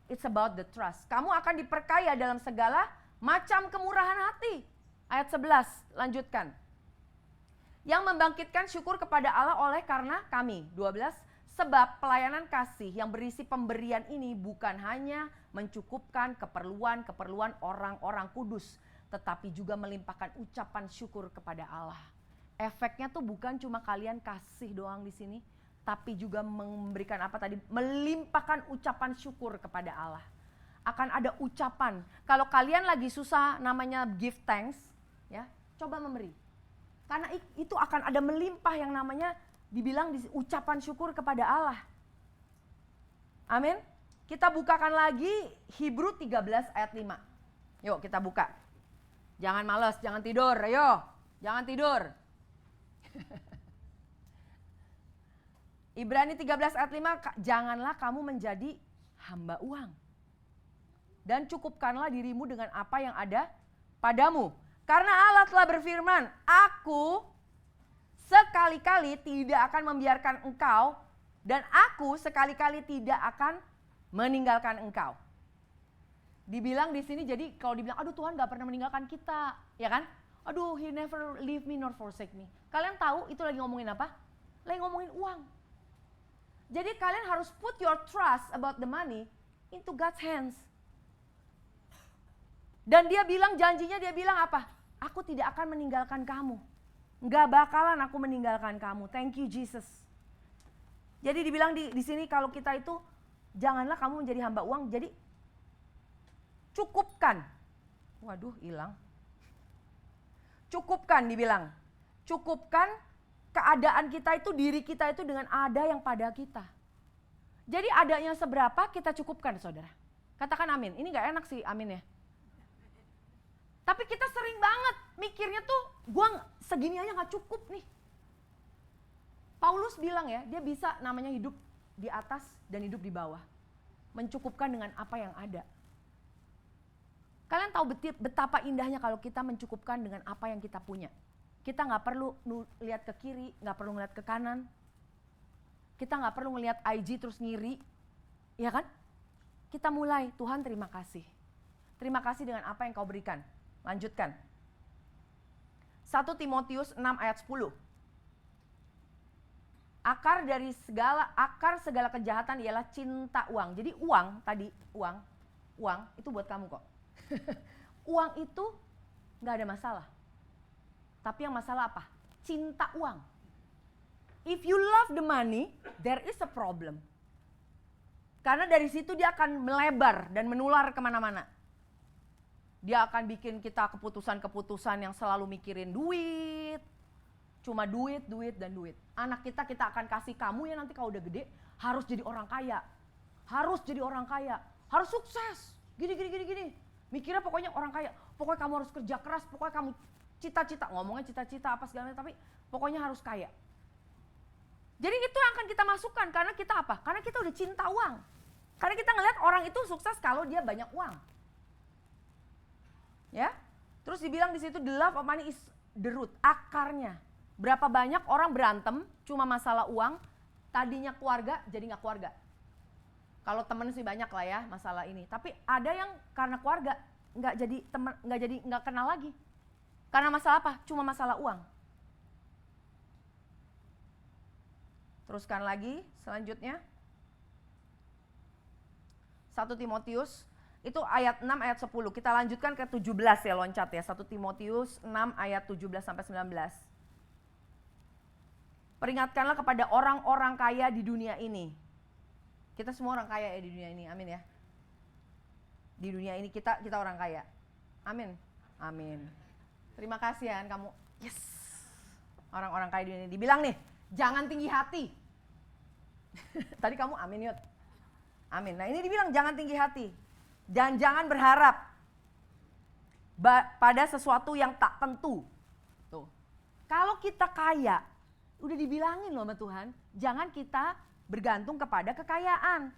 A: It's about the trust. Kamu akan diperkaya dalam segala macam kemurahan hati. Ayat 11, lanjutkan. Yang membangkitkan syukur kepada Allah oleh karena kami. 12, sebab pelayanan kasih yang berisi pemberian ini bukan hanya mencukupkan keperluan orang-orang kudus, tetapi juga melimpahkan ucapan syukur kepada Allah. Efeknya tuh bukan cuma kalian kasih doang di sini, tapi juga memberikan apa tadi? Melimpahkan ucapan syukur kepada Allah. akan ada ucapan. Kalau kalian lagi susah namanya give thanks, ya, coba memberi. Karena itu akan ada melimpah yang namanya dibilang ucapan syukur kepada Allah. Amin. Kita bukakan lagi Hebrew 13 ayat 5. Yuk kita buka. Jangan malas, jangan tidur, ayo. Jangan tidur. Ibrani 13 ayat 5, janganlah kamu menjadi hamba uang. Dan cukupkanlah dirimu dengan apa yang ada padamu. Karena Allah telah berfirman, aku sekali-kali tidak akan membiarkan engkau dan aku sekali-kali tidak akan meninggalkan engkau. Dibilang di sini, jadi kalau dibilang, aduh Tuhan gak pernah meninggalkan kita, ya kan? Aduh, He never leave me nor forsake me. Kalian tahu itu lagi ngomongin apa? Lagi ngomongin uang. Jadi kalian harus put your trust about the money into God's hands. Dan dia bilang, janjinya dia bilang apa? Aku tidak akan meninggalkan kamu. Gak bakalan aku meninggalkan kamu. Thank you Jesus. Jadi dibilang di sini kalau kita itu, janganlah kamu menjadi hamba uang. Jadi cukupkan. Waduh, hilang. Cukupkan dibilang. Cukupkan keadaan kita itu, diri kita itu dengan ada yang pada kita. Jadi adanya seberapa kita cukupkan, saudara. Katakan amin. Ini gak enak sih amin ya. Tapi kita sering banget mikirnya tuh, gua segini aja gak cukup nih. Paulus bilang ya, dia bisa namanya hidup di atas dan hidup di bawah. Mencukupkan dengan apa yang ada. Kalian tahu betapa indahnya kalau kita mencukupkan dengan apa yang kita punya. Kita gak perlu lihat ke kiri, gak perlu ngeliat ke kanan. Kita gak perlu ngeliat IG terus ngiri. Ya kan? Kita mulai, Tuhan terima kasih. Terima kasih dengan apa yang kau berikan. Lanjutkan. 1 Timotius 6 ayat 10. Akar segala kejahatan ialah cinta uang. Jadi uang tadi, uang itu buat kamu kok. Uang itu gak ada masalah. Tapi yang masalah apa? Cinta uang. If you love the money, there is a problem. Karena dari situ dia akan melebar dan menular kemana-mana. Dia akan bikin kita keputusan-keputusan yang selalu mikirin duit. Cuma duit, duit, dan duit. Anak kita akan kasih, kamu ya nanti kalau udah gede harus jadi orang kaya. Harus jadi orang kaya. Harus sukses. Gini. Mikirnya pokoknya orang kaya. Pokoknya kamu harus kerja keras. Pokoknya kamu cita-cita. Ngomongnya cita-cita apa segala macam. Tapi pokoknya harus kaya. Jadi itu yang akan kita masukkan. Karena kita apa? Karena kita udah cinta uang. Karena kita ngeliat orang itu sukses kalau dia banyak uang. Ya, terus dibilang di situ the love of money is the root, akarnya. Berapa banyak orang berantem cuma masalah uang, tadinya keluarga jadi nggak keluarga. Kalau temen sih banyak lah ya masalah ini. Tapi ada yang karena keluarga nggak jadi teman, nggak kenal lagi. Karena masalah apa? Cuma masalah uang. Teruskan lagi selanjutnya. 1 Timotius itu ayat 6 ayat 10. Kita lanjutkan ke 17 ya, loncat ya. 1 Timotius 6 ayat 17 sampai 19. Peringatkanlah kepada orang-orang kaya di dunia ini. Kita semua orang kaya ya di dunia ini. Amin ya. Di dunia ini kita orang kaya. Amin. Amin. Terima kasih ya kamu. Yes. Orang-orang kaya di dunia ini. Dibilang nih, jangan tinggi hati. Tadi kamu amin yuk. Amin. Nah ini dibilang jangan tinggi hati. Dan jangan berharap pada sesuatu yang tak tentu. Tuh. Kalau kita kaya, udah dibilangin loh sama Tuhan, jangan kita bergantung kepada kekayaan.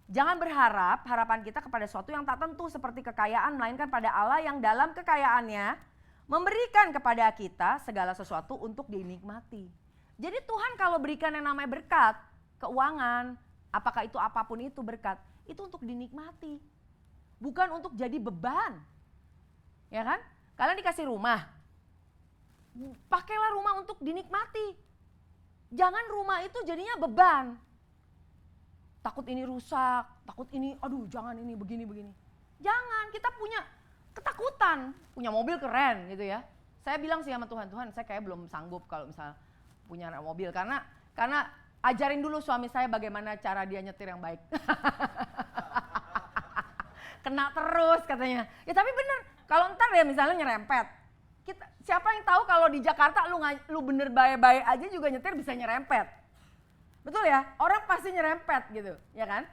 A: Jangan berharap harapan kita kepada sesuatu yang tak tentu seperti kekayaan, melainkan pada Allah yang dalam kekayaannya memberikan kepada kita segala sesuatu untuk dinikmati. Jadi Tuhan kalau berikan yang namanya berkat, keuangan, apakah itu apapun itu berkat, itu untuk dinikmati, bukan untuk jadi beban. Ya kan? Kalian dikasih rumah, pakailah rumah untuk dinikmati. Jangan rumah itu jadinya beban. Takut ini rusak, takut ini, aduh jangan ini begini. Jangan, kita punya ketakutan, punya mobil keren gitu ya. Saya bilang sih sama Tuhan, saya kayak belum sanggup kalau misalnya punya mobil. Karena ajarin dulu suami saya bagaimana cara dia nyetir yang baik. Kena terus katanya. Ya tapi bener, kalau ntar ya misalnya nyerempet. Siapa yang tahu kalau di Jakarta lu bener baik-baik aja juga nyetir bisa nyerempet. Betul ya? Orang pasti nyerempet gitu, ya kan?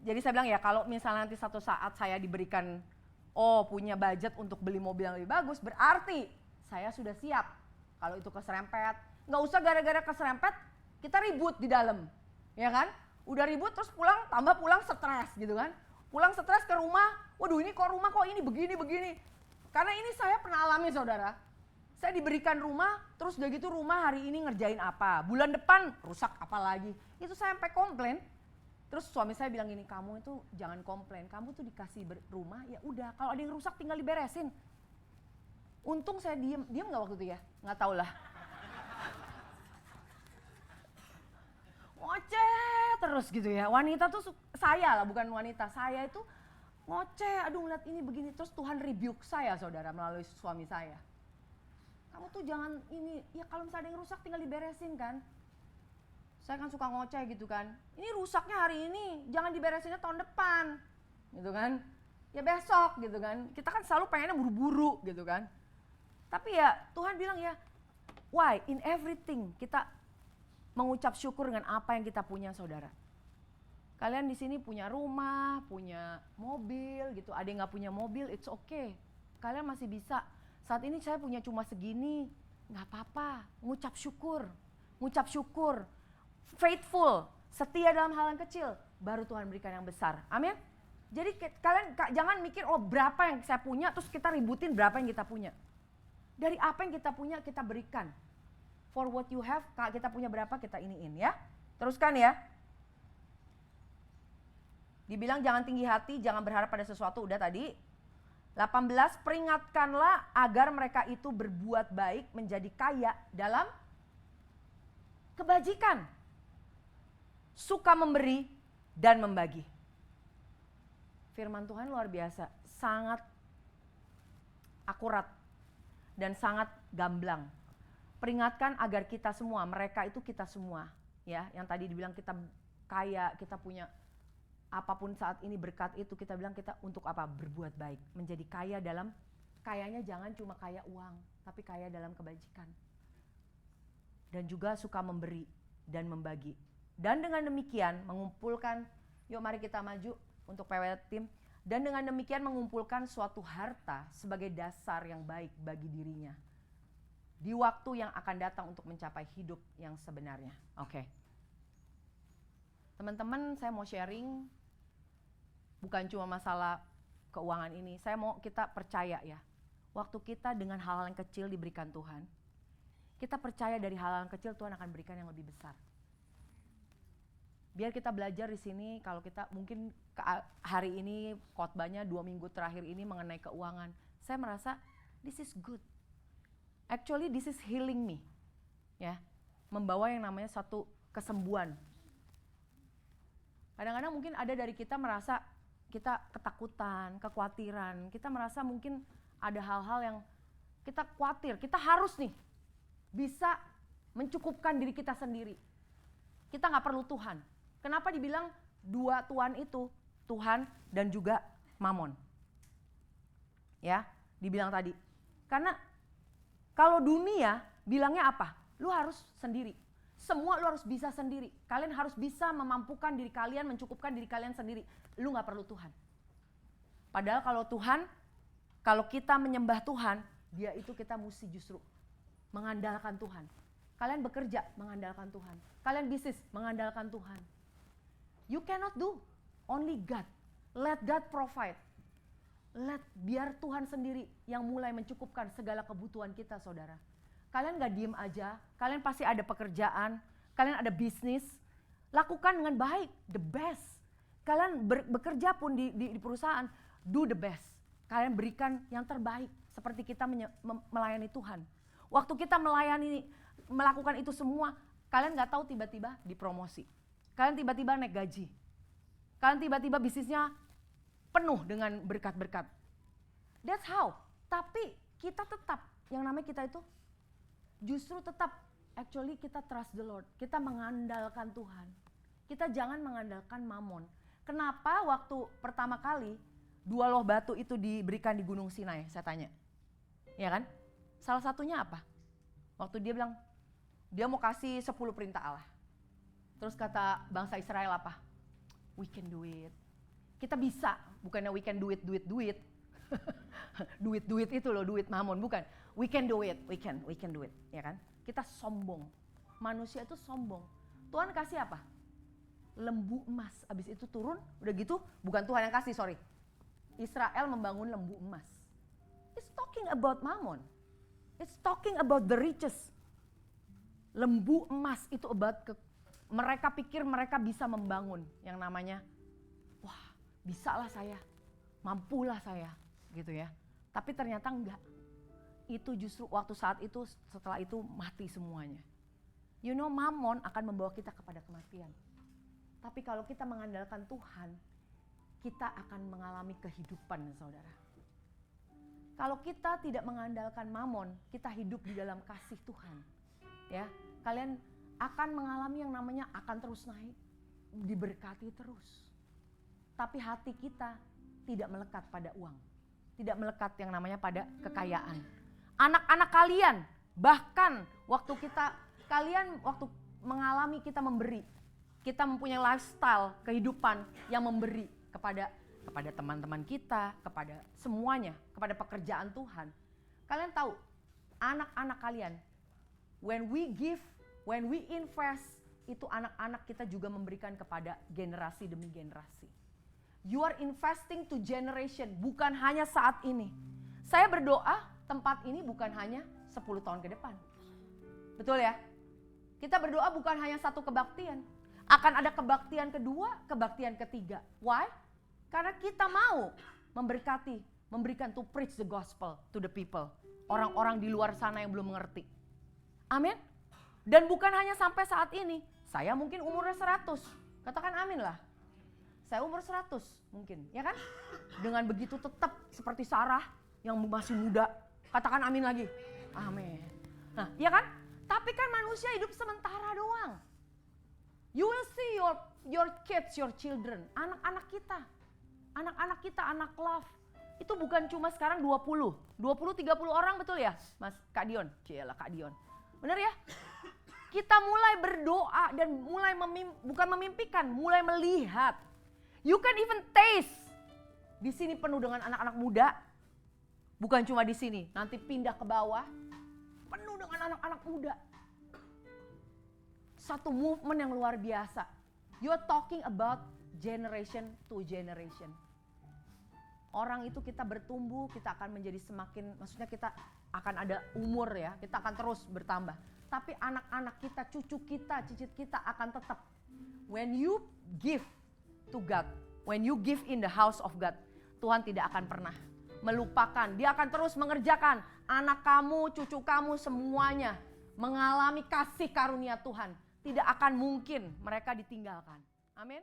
A: Jadi saya bilang ya kalau misalnya nanti satu saat saya diberikan punya budget untuk beli mobil yang lebih bagus, berarti saya sudah siap. Kalau itu keserempet, nggak usah gara-gara keserempet kita ribut di dalam, ya kan? Udah ribut terus tambah pulang stres gitu kan? Pulang stres ke rumah, waduh ini kok rumah kok ini begini. Karena ini saya pernah alami saudara. Saya diberikan rumah, terus udah gitu rumah hari ini ngerjain apa, bulan depan rusak apa lagi. Itu saya sampai komplain. Terus suami saya bilang gini, kamu itu jangan komplain, kamu tuh dikasih rumah ya udah, kalau ada yang rusak tinggal diberesin. Untung saya diem nggak waktu itu ya, nggak tahu lah. Ngoceh terus gitu ya, wanita tuh saya lah bukan wanita, saya itu ngoceh, aduh ngeliat ini begini, terus Tuhan rebuke saya saudara melalui suami saya. Kamu tuh jangan ini, ya kalau misalnya ada yang rusak tinggal diberesin kan. Saya kan suka ngoceh gitu kan, ini rusaknya hari ini, jangan diberesinnya tahun depan, gitu kan. Ya besok gitu kan, kita kan selalu pengennya buru-buru gitu kan. Tapi ya Tuhan bilang ya, why in everything kita mengucap syukur dengan apa yang kita punya saudara. Kalian di sini punya rumah, punya mobil gitu, ada yang gak punya mobil, it's okay. Kalian masih bisa, saat ini saya punya cuma segini, gak apa-apa, ngucap syukur. Faithful, setia dalam hal yang kecil, baru Tuhan berikan yang besar. Amin. Jadi kalian jangan mikir berapa yang saya punya terus kita ributin berapa yang kita punya. Dari apa yang kita punya kita berikan. For what you have, kita punya berapa kita iniin ya. Teruskan ya. Dibilang jangan tinggi hati, jangan berharap pada sesuatu, udah tadi. 18, peringatkanlah agar mereka itu berbuat baik, menjadi kaya dalam kebajikan. Suka memberi dan membagi. Firman Tuhan luar biasa, sangat akurat dan sangat gamblang. Peringatkan agar kita semua, mereka itu kita semua, ya, yang tadi dibilang kita kaya, kita punya apapun saat ini berkat itu, kita bilang kita untuk apa? Berbuat baik, menjadi kaya dalam, kayanya jangan cuma kaya uang, tapi kaya dalam kebajikan. Dan juga suka memberi dan membagi. Dan dengan demikian mengumpulkan, yuk mari kita maju untuk PW Team. Dan dengan demikian mengumpulkan suatu harta sebagai dasar yang baik bagi dirinya. Di waktu yang akan datang untuk mencapai hidup yang sebenarnya. Oke. Teman-teman, saya mau sharing, bukan cuma masalah keuangan ini. Saya mau kita percaya ya, waktu kita dengan hal-hal yang kecil diberikan Tuhan, kita percaya dari hal-hal yang kecil Tuhan akan berikan yang lebih besar. Biar kita belajar di sini, kalau kita mungkin hari ini khotbahnya 2 minggu terakhir ini mengenai keuangan. Saya merasa this is good. Actually this is healing me. Ya, membawa yang namanya satu kesembuhan. Kadang-kadang mungkin ada dari kita merasa kita ketakutan, kekhawatiran, kita merasa mungkin ada hal-hal yang kita khawatir, kita harus nih bisa mencukupkan diri kita sendiri. Kita gak perlu Tuhan. Kenapa dibilang dua Tuhan itu, Tuhan dan juga Mamon? Ya, dibilang tadi. Karena kalau dunia bilangnya apa? Lu harus sendiri. Semua lu harus bisa sendiri. Kalian harus bisa memampukan diri kalian, mencukupkan diri kalian sendiri. Lu gak perlu Tuhan. Padahal kalau Tuhan, kalau kita menyembah Tuhan, dia itu kita mesti justru mengandalkan Tuhan. Kalian bekerja, mengandalkan Tuhan. Kalian bisnis, mengandalkan Tuhan. You cannot do, only God. Let God provide. Biar Tuhan sendiri yang mulai mencukupkan segala kebutuhan kita, saudara. Kalian gak diem aja, kalian pasti ada pekerjaan, kalian ada bisnis. Lakukan dengan baik, the best. Kalian bekerja pun di perusahaan, do the best. Kalian berikan yang terbaik, seperti kita melayani Tuhan. Waktu kita melakukan itu semua, kalian gak tahu tiba-tiba dipromosi. Kalian tiba-tiba naik gaji. Kalian tiba-tiba bisnisnya penuh dengan berkat-berkat. That's how. Tapi kita tetap, yang namanya kita itu justru tetap, actually kita trust the Lord. Kita mengandalkan Tuhan. Kita jangan mengandalkan Mamon. Kenapa waktu pertama kali 2 loh batu itu diberikan di Gunung Sinai? Saya tanya. Ya kan? Salah satunya apa? Waktu dia bilang, dia mau kasih 10 perintah Allah. Terus kata bangsa Israel apa? We can do it. Kita bisa, bukannya we can do it. Duit itu loh, duit mamon, bukan. We can do it, we can do it, ya kan? Kita sombong. Manusia itu sombong. Tuhan kasih apa? Lembu emas. Abis itu turun, udah gitu, bukan Tuhan yang kasih, sorry. Israel membangun lembu emas. It's talking about mammon. It's talking about the riches. Lembu emas itu mereka pikir mereka bisa membangun yang namanya, wah bisalah saya, mampulah saya gitu ya. Tapi ternyata enggak. Itu justru waktu saat itu, setelah itu mati semuanya. You know, mammon akan membawa kita kepada kematian. Tapi kalau kita mengandalkan Tuhan, kita akan mengalami kehidupan, saudara. Kalau kita tidak mengandalkan mammon, kita hidup di dalam kasih Tuhan. Ya, kalian akan mengalami yang namanya akan terus naik, diberkati terus. Tapi hati kita tidak melekat pada uang, tidak melekat yang namanya pada kekayaan. Anak-anak kalian, bahkan waktu waktu mengalami kita memberi, kita mempunyai lifestyle kehidupan yang memberi kepada teman-teman kita, kepada semuanya, kepada pekerjaan Tuhan. Kalian tahu, anak-anak kalian, when we give, when we invest, itu anak-anak kita juga memberikan kepada generasi demi generasi. You are investing to generation, bukan hanya saat ini. Saya berdoa tempat ini bukan hanya 10 tahun ke depan. Betul ya? Kita berdoa bukan hanya satu kebaktian. Akan ada kebaktian kedua, kebaktian ketiga. Why? Karena kita mau memberikan to preach the gospel to the people. Orang-orang di luar sana yang belum mengerti. Amin. Dan bukan hanya sampai saat ini. Saya mungkin umurnya 100. Katakan amin lah. Saya umur 100 mungkin, ya kan? Dengan begitu tetap seperti Sarah yang masih muda. Katakan amin lagi. Amin. Nah, ya kan? Tapi kan manusia hidup sementara doang. You will see your kids, your children, anak-anak kita. Anak-anak kita, anak love. Itu bukan cuma sekarang 20, 30 orang, betul ya? Mas Kak Dion, cialah Kak Dion. Benar ya? Kita mulai berdoa dan mulai bukan memimpikan, mulai melihat. You can even taste. Di sini penuh dengan anak-anak muda. Bukan cuma di sini, nanti pindah ke bawah. Penuh dengan anak-anak muda. Satu movement yang luar biasa. You're talking about generation to generation. Orang itu kita bertumbuh, kita akan menjadi semakin, maksudnya kita akan ada umur ya, kita akan terus bertambah. Tapi anak-anak kita, cucu kita, cicit kita akan tetap. When you give to God, when you give in the house of God, Tuhan tidak akan pernah melupakan. Dia akan terus mengerjakan. Anak kamu, cucu kamu semuanya mengalami kasih karunia Tuhan. Tidak akan mungkin mereka ditinggalkan. Amin.